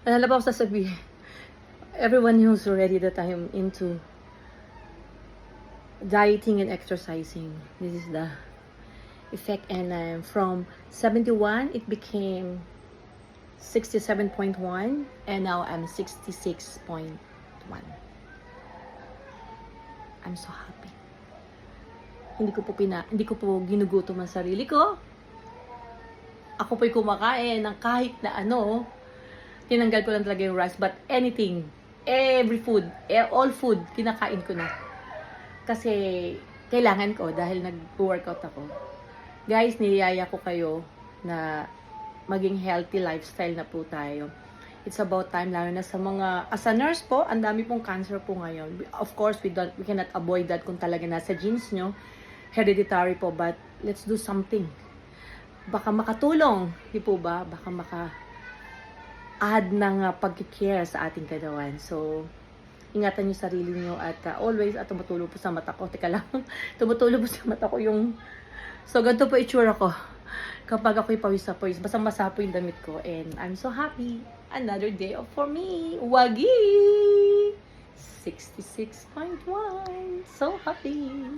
Ano ba ako sasabihin? Everyone knows already that I am into dieting and exercising. This is the effect, and from 71 it became 67.1, and now I'm 66.1. I'm so happy. Hindi ko po ginugutom ang sarili ko. Ako po'y kumakain ng kahit na ano. Tinanggal ko lang talaga yung rice, but anything, every food, all food, kinakain ko na. Kasi kailangan ko dahil nag-workout ako. Guys, niyaya ko kayo na maging healthy lifestyle na po tayo. It's about time, lalo na sa mga, as a nurse po, ang dami pong cancer po ngayon. Of course, we cannot avoid that kung talaga nasa genes nyo. Hereditary po, but let's do something. Baka makatulong, di po ba? Baka add ng pag-care sa ating katawan. So, ingatan niyo sarili niyo at always, tumutulog po sa mata ko. Teka lang, tumutulog po sa mata ko yung... So, ganito po itsura ko. Kapag ako'y pawis sa pawis, basang-basa po yung damit ko. And I'm so happy. Another day for me. Wagi! 66.1. So happy.